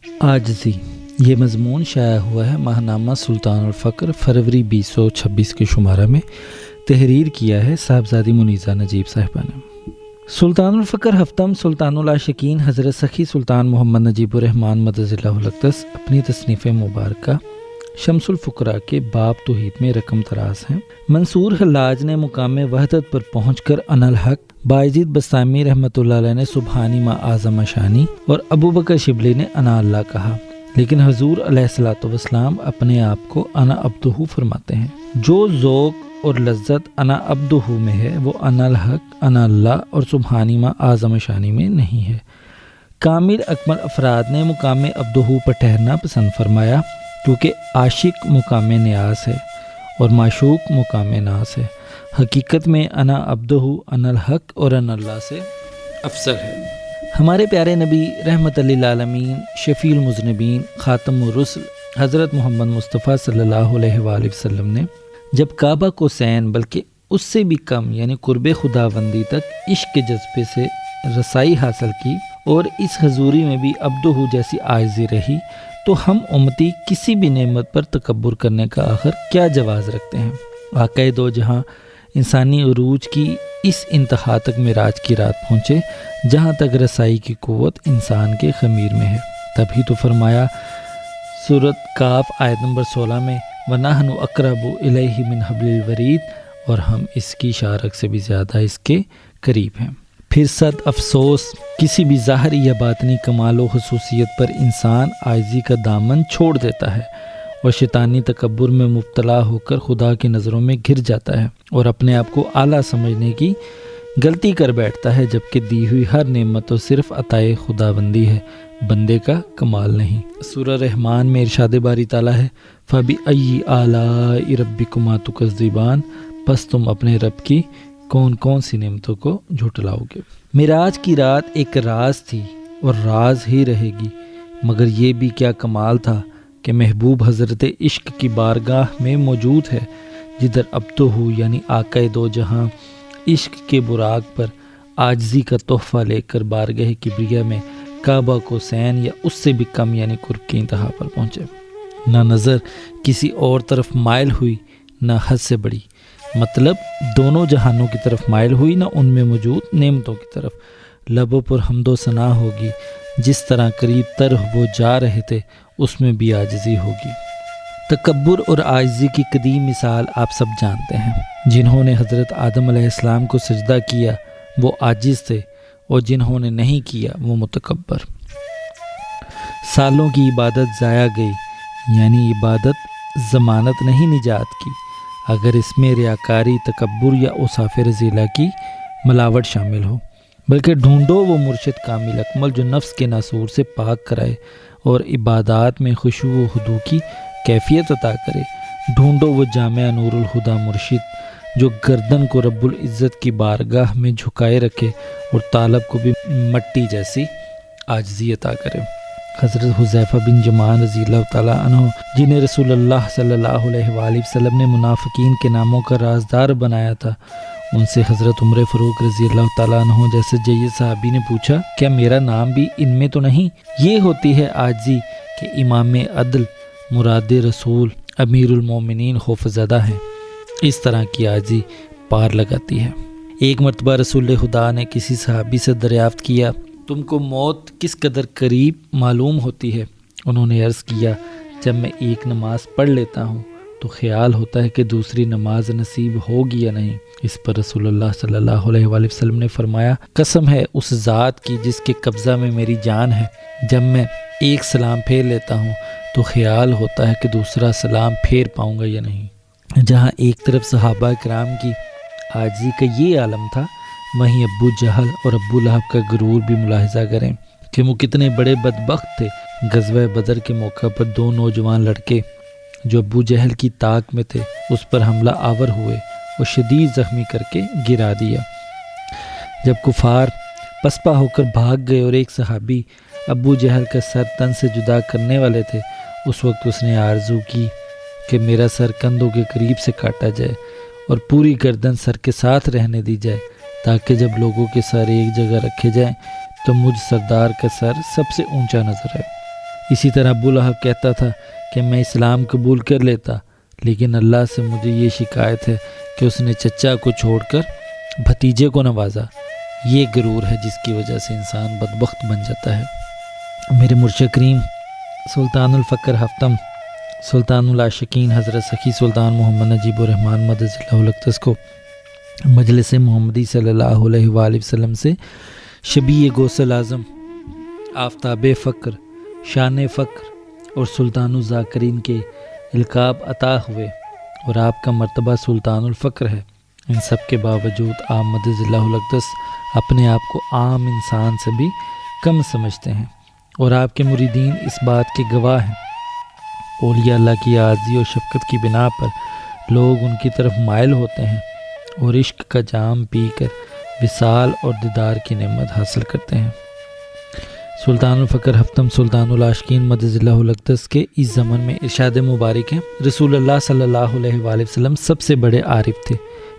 عاجزی، یہ مضمون شائع ہوا ہے ماہنامہ سلطان الفقر فروری 2026 کے شمارہ میں، تحریر کیا ہے صاحبزادی منیزہ نجیب صاحبہ نے۔ سلطان الفقر ہفتم سلطان العاشقین حضرت سخی سلطان محمد نجیب الرحمن مدد اللہ الاقدس اپنی تصنیف مبارکہ شمس الفقراء کے باب توحید میں رقم تراز ہیں۔ منصور حلاج نے مقام وحدت پر پہنچ کر انا الحق، بایزید بسطامی رحمۃ اللہ علیہ نے سبحانی ما اعظم شانی اور ابو بکر شبلی نے انا اللہ کہا، لیکن حضور علیہ الصلوۃ والسلام اپنے آپ کو انا عبدہ فرماتے ہیں۔ جو ذوق اور لذت انا عبدہ میں ہے وہ انا الحق، انا اللہ اور سبحانی ما اعظم شانی میں نہیں ہے۔ کامل اکمل افراد نے مقام عبدہ پر ٹھہرنا پسند فرمایا، کیونکہ عاشق مقام نیاز ہے اور معشوق مقام ناز ہے۔ حقیقت میں انا عبدہ انا الحق اور انا اللہ سے افضل ہے۔ ہمارے پیارے نبی رحمت للعالمین، شفیع المذنبین، خاتم الرسل حضرت محمد مصطفیٰ صلی اللہ علیہ وآلہ وسلم نے جب کعبہ کو سین بلکہ اس سے بھی کم یعنی قرب خداوندی تک عشق کے جذبے سے رسائی حاصل کی اور اس حضوری میں بھی عبدہ جیسی عاجزی رہی، تو ہم امتی کسی بھی نعمت پر تکبر کرنے کا آخر کیا جواز رکھتے ہیں۔ آقا دو جہاں انسانی عروج کی اس انتہا تک معراج کی رات پہنچے جہاں تک رسائی کی قوت انسان کے خمیر میں ہے، تبھی تو فرمایا سورۃ کاف آیت نمبر 16 میں وَنَحْنُ أَقْرَبُ إِلَيْهِ مِنْ حَبْلِ الْوَرِيدِ، اور ہم اس کی شارک سے بھی زیادہ اس کے قریب ہیں۔ پھر صد افسوس کسی بھی ظاہری یا باطنی کمال و خصوصیت پر انسان عاجزی کا دامن چھوڑ دیتا ہے اور شیطانی تکبر میں مبتلا ہو کر خدا کی نظروں میں گر جاتا ہے اور اپنے آپ کو اعلیٰ سمجھنے کی غلطی کر بیٹھتا ہے، جبکہ دی ہوئی ہر نعمت تو صرف عطائے خداوندی ہے، بندے کا کمال نہیں۔ سورہ رحمان میں ارشاد باری تعالیٰ ہے فَبِأَيِّ آلَاءِ رَبِّكُمَا تُكَذِّبَانِ، پس تم اپنے رب کی کون کون سی نعمتوں کو جھٹلاؤ گے۔ معراج کی رات ایک راز تھی اور راز ہی رہے گی، مگر یہ بھی کیا کمال تھا کہ محبوب حضرت عشق کی بارگاہ میں موجود ہے، جدھر عبدہ یعنی آقا دو جہاں عشق کے براق پر عاجزی کا تحفہ لے کر بارگاہ کبریہ میں کعبہ کو سین یا اس سے بھی کم یعنی قرب کی انتہا پر پہنچے۔ نہ نظر کسی اور طرف مائل ہوئی نہ حد سے بڑی، مطلب دونوں جہانوں کی طرف مائل ہوئی نہ ان میں موجود نعمتوں کی طرف۔ لبوں پر حمد و ثنا ہوگی، جس طرح قریب تر وہ جا رہے تھے اس میں بھی عاجزی ہوگی۔ تکبر اور عاجزی کی قدیم مثال آپ سب جانتے ہیں۔ جنہوں نے حضرت آدم علیہ السلام کو سجدہ کیا وہ عاجز تھے اور جنہوں نے نہیں کیا وہ متکبر۔ سالوں کی عبادت ضائع گئی، یعنی عبادت ضمانت نہیں نجات کی، اگر اس میں ریاکاری، تکبر یا اوصاف رذیلہ کی ملاوٹ شامل ہو، بلکہ ڈھونڈو وہ مرشد کامل اکمل جو نفس کے ناسور سے پاک کرائے اور عبادات میں خشوع و خضوع کی کیفیت عطا کرے۔ ڈھونڈو وہ جامع نور الہدیٰ مرشد جو گردن کو رب العزت کی بارگاہ میں جھکائے رکھے اور طالب کو بھی مٹی جیسی عاجزی عطا کرے۔ حضرت حذیفہ بن جمان رضی اللہ تعالیٰ عنہ، جنہیں رسول اللہ صلی اللہ علیہ وآلہ وسلم نے منافقین کے ناموں کا رازدار بنایا تھا، ان سے حضرت عمر فاروق رضی اللہ تعالیٰ عنہ جیسے جید صحابی نے پوچھا کیا میرا نام بھی ان میں تو نہیں؟ یہ ہوتی ہے عاجزی کہ امام عدل، مراد رسول، امیر المومنین خوف زدہ ہیں۔ اس طرح کی عاجزی پار لگاتی ہے۔ ایک مرتبہ رسول خدا نے کسی صحابی سے دریافت کیا تم کو موت کس قدر قریب معلوم ہوتی ہے؟ انہوں نے عرض کیا جب میں ایک نماز پڑھ لیتا ہوں تو خیال ہوتا ہے کہ دوسری نماز نصیب ہوگی یا نہیں۔ اس پر رسول اللہ صلی اللہ علیہ وآلہ وسلم نے فرمایا قسم ہے اس ذات کی جس کے قبضہ میں میری جان ہے، جب میں ایک سلام پھیر لیتا ہوں تو خیال ہوتا ہے کہ دوسرا سلام پھیر پاؤں گا یا نہیں۔ جہاں ایک طرف صحابہ کرام کی عاجزی کا یہ عالم تھا، وہیں ابو جہل اور ابو لہب کا غرور بھی ملاحظہ کریں کہ وہ کتنے بڑے بدبخت تھے۔ غزوہ بدر کے موقع پر دو نوجوان لڑکے جو ابو جہل کی طاق میں تھے اس پر حملہ آور ہوئے اور شدید زخمی کر کے گرا دیا۔ جب کفار پسپا ہو کر بھاگ گئے اور ایک صحابی ابو جہل کا سر تن سے جدا کرنے والے تھے، اس وقت اس نے آرزو کی کہ میرا سر کندھوں کے قریب سے کاٹا جائے اور پوری گردن سر کے ساتھ رہنے دی جائے، تاکہ جب لوگوں کے سر ایک جگہ رکھے جائیں تو مجھ سردار کا سر سب سے اونچا نظر آئے۔ اسی طرح ابو لہب کہتا تھا کہ میں اسلام قبول کر لیتا، لیکن اللہ سے مجھے یہ شکایت ہے کہ اس نے چچا کو چھوڑ کر بھتیجے کو نوازا۔ یہ غرور ہے جس کی وجہ سے انسان بدبخت بن جاتا ہے۔ میرے مرشد کریم سلطان الفقر ہفتم سلطان العاشقین حضرت سخی سلطان محمد نجیب الرحمن مدد اللہ الاقدس کو مجلس محمدی صلی اللہ علیہ وآلہ وسلم سے شبیہ غوث اعظم، آفتاب فقر، شان فقر اور سلطان الذاکرین کے القاب عطا ہوئے، اور آپ کا مرتبہ سلطان الفقر ہے۔ ان سب کے باوجود آپ مدد اللہ الاقدس اپنے آپ کو عام انسان سے بھی کم سمجھتے ہیں، اور آپ کے مریدین اس بات کے گواہ ہیں۔ اولیاء اللہ کی عاجزی اور شفقت کی بنا پر لوگ ان کی طرف مائل ہوتے ہیں اور عشق کا جام پی کر وصال اور دیدار کی نعمت حاصل کرتے ہیں۔ سلطان الفقر ہفتم سلطان العاشقین مدد اللہ الاقدس کے اس زمن میں ارشاد مبارک ہے، رسول اللہ صلی اللہ علیہ وآلہ وسلم سب سے بڑے عارف تھے،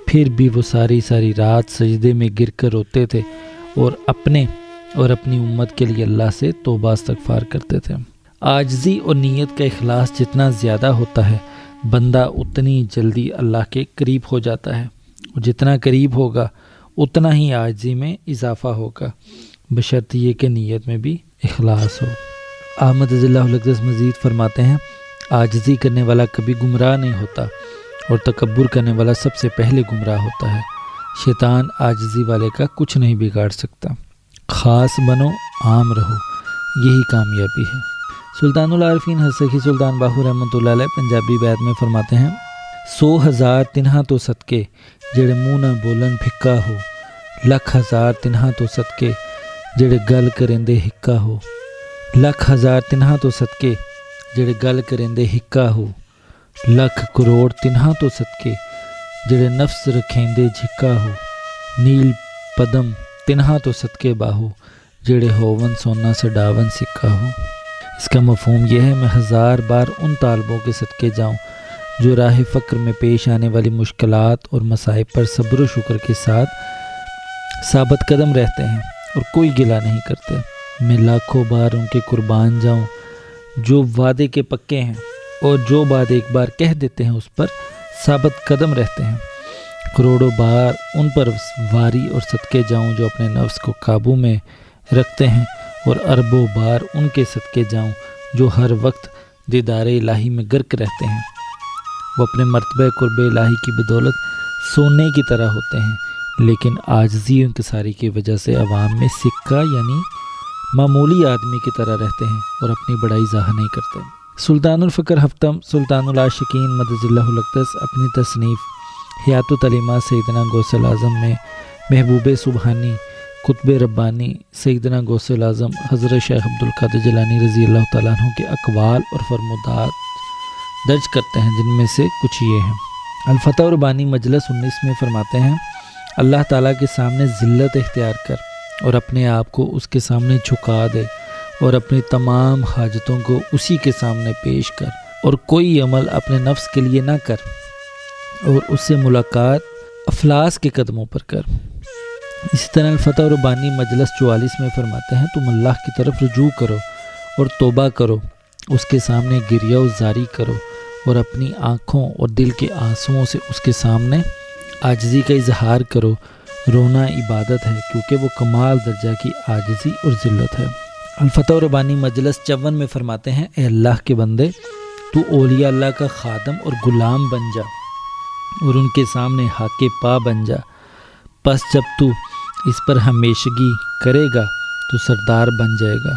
پھر بھی وہ ساری رات سجدے میں گر کر روتے تھے اور اپنے اور اپنی امت کے لیے اللہ سے توبہ استغفار کرتے تھے۔ عاجزی اور نیت کا اخلاص جتنا زیادہ ہوتا ہے، بندہ اتنی جلدی اللہ کے قریب ہو جاتا ہے، اور جتنا قریب ہوگا اتنا ہی عاجزی میں اضافہ ہوگا، بشرط یہ کہ نیت میں بھی اخلاص ہو۔ احمد رضی اللہ الاقدس مزید فرماتے ہیں، عاجزی کرنے والا کبھی گمراہ نہیں ہوتا، اور تکبر کرنے والا سب سے پہلے گمراہ ہوتا ہے۔ شیطان عاجزی والے کا کچھ نہیں بگاڑ سکتا۔ خاص بنو، عام رہو، یہی کامیابی ہے۔ سلطان العارفین حضرت سلطان باہو رحمۃ اللہ علیہ پنجابی بیت میں فرماتے ہیں، 100,000 تنہا تو صدقے جڑے منہ نہ بولن پھکا ہو، 1,00,000 تنہا تو صدقے جڑے گل کریندے ہکا ہو، 1,00,000 تنہا تو صدقے جڑے گل کریندے ہکا ہو، 1,00,000 کروڑ تنہا تو صدقے جڑے نفس رکھیندے جھکا ہو، نیل پدم تنہا تو صدقے باہو جڑے ہوون سونا سڈاون سکا ہو۔ اس کا مفہوم یہ ہے، میں 1000 بار ان طالبوں کے صدقے جاؤں جو راہ فقر میں پیش آنے والی مشکلات اور مصائب پر صبر و شکر کے ساتھ ثابت قدم رہتے ہیں اور کوئی گلہ نہیں کرتے۔ میں لاکھوں بار ان کے قربان جاؤں جو وعدے کے پکے ہیں اور جو بات ایک بار کہہ دیتے ہیں اس پر ثابت قدم رہتے ہیں۔ کروڑوں بار ان پر واری اور صدقے جاؤں جو اپنے نفس کو قابو میں رکھتے ہیں، اور اربوں بار ان کے صدقے جاؤں جو ہر وقت دیدار الہی میں غرق رہتے ہیں۔ وہ اپنے مرتبہ قرب الہی کی بدولت سونے کی طرح ہوتے ہیں، لیکن عاجزی و انکساری کی وجہ سے عوام میں سکہ یعنی معمولی آدمی کی طرح رہتے ہیں اور اپنی بڑائی ظاہر نہیں کرتے۔ سلطان الفقر ہفتم سلطان العاشقین مدد اللہ الاقدس اپنی تصنیف حیات و تعلیمات سیدنا غوث الاعظم میں محبوب سبحانی قطب ربانی سیدنا غوث الاعظم حضرت شیخ عبدالقادر جیلانی رضی اللہ تعالیٰ عنہ کے اقوال اور فرمودات درج کرتے ہیں، جن میں سے کچھ یہ ہیں۔ الفتح ربانی مجلس 19 میں فرماتے ہیں، اللہ تعالیٰ کے سامنے ذلت اختیار کر اور اپنے آپ کو اس کے سامنے جھکا دے، اور اپنی تمام حاجتوں کو اسی کے سامنے پیش کر، اور کوئی عمل اپنے نفس کے لیے نہ کر، اور اس سے ملاقات افلاس کے قدموں پر کر۔ اسی طرح الفتح ربانی مجلس 44 میں فرماتے ہیں، تم اللہ کی طرف رجوع کرو اور توبہ کرو، اس کے سامنے گریہ و زاری کرو، اور اپنی آنکھوں اور دل کے آنسوؤں سے اس کے سامنے عاجزی کا اظہار کرو۔ رونا عبادت ہے، کیونکہ وہ کمال درجہ کی عاجزی اور ذلت ہے۔ الفتح ربانی مجلس 54 میں فرماتے ہیں، اے اللہ کے بندے، تو اولیاء اللہ کا خادم اور غلام بن جا، اور ان کے سامنے حق پا بن جا، پس جب تو اس پر ہمیشگی کرے گا تو سردار بن جائے گا۔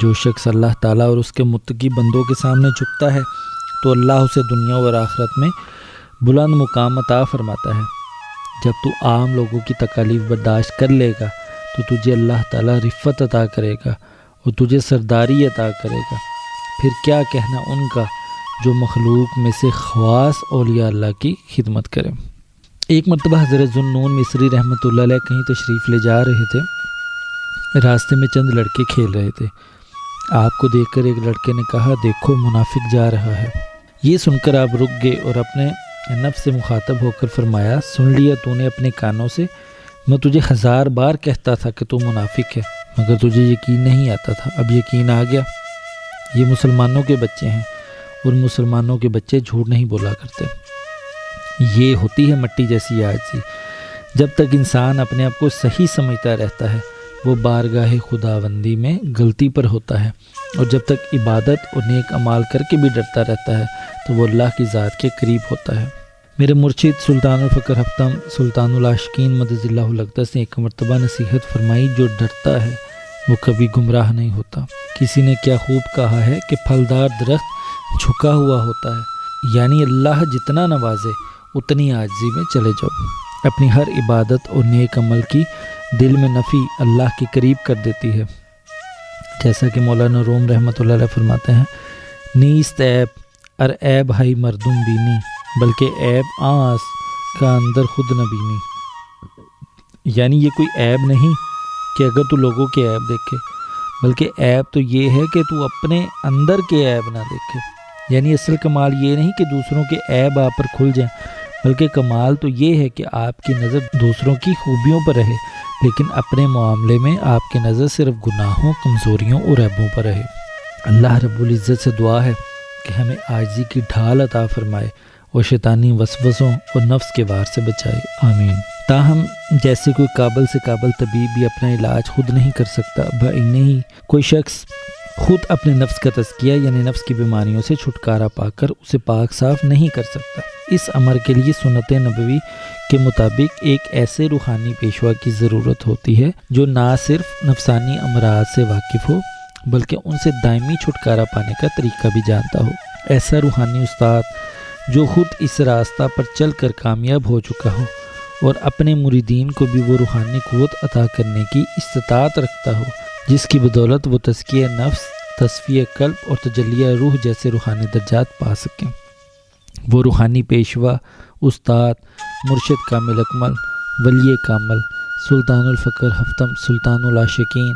جو شخص اللہ تعالیٰ اور اس کے متقی بندوں کے سامنے جھکتا ہے تو اللہ اسے دنیا اور آخرت میں بلند مقام عطا فرماتا ہے۔ جب تو عام لوگوں کی تکالیف برداشت کر لے گا تو تجھے اللہ تعالیٰ رفت عطا کرے گا اور تجھے سرداری عطا کرے گا۔ پھر کیا کہنا ان کا جو مخلوق میں سے خواص اولیاء اللہ کی خدمت کرے۔ ایک مرتبہ حضرت ذوالنون مصری رحمۃ اللہ علیہ کہیں تشریف لے جا رہے تھے، راستے میں چند لڑکے کھیل رہے تھے۔ آپ کو دیکھ کر ایک لڑکے نے کہا، دیکھو منافق جا رہا ہے۔ یہ سن کر آپ رک گئے اور اپنے نفس سے مخاطب ہو کر فرمایا، سن لیا تو نے اپنے کانوں سے، میں تجھے 1000 بار کہتا تھا کہ تو منافق ہے، مگر تجھے یقین نہیں آتا تھا، اب یقین آ گیا۔ یہ مسلمانوں کے بچے ہیں اور مسلمانوں کے بچے جھوٹ نہیں بولا کرتے۔ یہ ہوتی ہے مٹی جیسی عاجزی۔ جب تک انسان اپنے آپ کو صحیح سمجھتا رہتا ہے وہ بارگاہ خداوندی میں غلطی پر ہوتا ہے، اور جب تک عبادت اور نیک اعمال کر کے بھی ڈرتا رہتا ہے تو وہ اللہ کی ذات کے قریب ہوتا ہے۔ میرے مرشد سلطان الفقر ہفتم سلطان العاشقین مدد اللہ الاقدس نے ایک مرتبہ نصیحت فرمائی، جو ڈرتا ہے وہ کبھی گمراہ نہیں ہوتا۔ کسی نے کیا خوب کہا ہے کہ پھلدار درخت جھکا ہوا ہوتا ہے، یعنی اللہ جتنا نوازے اتنی عاجزی میں چلے جاؤ۔ اپنی ہر عبادت اور نیک عمل کی دل میں نفی اللہ کے قریب کر دیتی ہے، جیسا کہ مولانا روم رحمۃ اللہ علیہ فرماتے ہیں، نیست عیب ار عیب ہائی مردم بینی، بلکہ عیب آس کا اندر خود نہ بینی۔ یعنی یہ کوئی عیب نہیں کہ اگر تو لوگوں کے عیب دیکھے، بلکہ عیب تو یہ ہے کہ تو اپنے اندر کے عیب نہ دیکھے۔ یعنی اصل کمال یہ نہیں کہ دوسروں کے عیب آپ پر کھل جائیں، بلکہ کمال تو یہ ہے کہ آپ کی نظر دوسروں کی خوبیوں پر رہے، لیکن اپنے معاملے میں آپ کی نظر صرف گناہوں، کمزوریوں اور عیبوں پر رہے۔ اللہ رب العزت سے دعا ہے کہ ہمیں عاجزی کی ڈھال عطا فرمائے اور شیطانی وسوسوں اور نفس کے وار سے بچائے، آمین۔ تاہم جیسے کوئی قابل سے قابل طبیب بھی اپنا علاج خود نہیں کر سکتا، بھائی ہی کوئی شخص خود اپنے نفس کا تزکیہ یعنی نفس کی بیماریوں سے چھٹکارا پا کر اسے پاک صاف نہیں کر سکتا۔ اس امر کے لیے سنت نبوی کے مطابق ایک ایسے روحانی پیشوا کی ضرورت ہوتی ہے جو نہ صرف نفسانی امراض سے واقف ہو بلکہ ان سے دائمی چھٹکارا پانے کا طریقہ بھی جانتا ہو۔ ایسا روحانی استاد جو خود اس راستہ پر چل کر کامیاب ہو چکا ہو اور اپنے مریدین کو بھی وہ روحانی قوت عطا کرنے کی استطاعت رکھتا ہو جس کی بدولت وہ تزکیہ نفس، تصفیہ قلب اور تجلیہ روح جیسے روحانی درجات پا سکیں۔ وہ روحانی پیشوا، استاد، مرشد کامل اکمل، ولی کامل، سلطان الفقر ہفتم سلطان العاشقین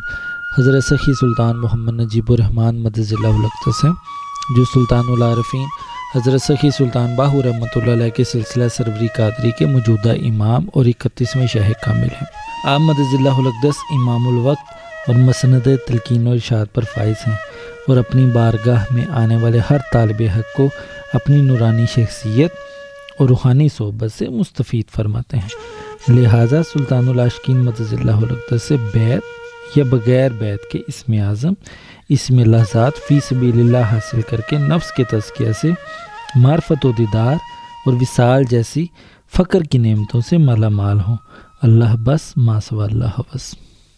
حضرت سخی سلطان محمد نجیب الرحمن مدد اللہ الاقدس ہیں، جو سلطان العارفین حضرت سخی سلطان باہو رحمۃ اللہ علیہ کے سلسلہ سروری قادری کے موجودہ امام اور 31ویں شاہ کامل ہیں۔ آپ مدد اللہ الاقدس امام الوقت اور مسند تلقین و ارشاد پر فائز ہیں اور اپنی بارگاہ میں آنے والے ہر طالب حق کو اپنی نورانی شخصیت اور روحانی صحبت سے مستفید فرماتے ہیں۔ لہٰذا سلطان العاشقین مدد اللہ الاقدس سے بیعت یا بغیر بیعت کے اسم اعظم اسم اللہ ذات فی سبیل اللہ حاصل کر کے نفس کے تزکیہ سے معرفت و دیدار اور وصال جیسی فقر کی نعمتوں سے مالا مال ہوں۔ اللہ بس ما سوا اللہ بس۔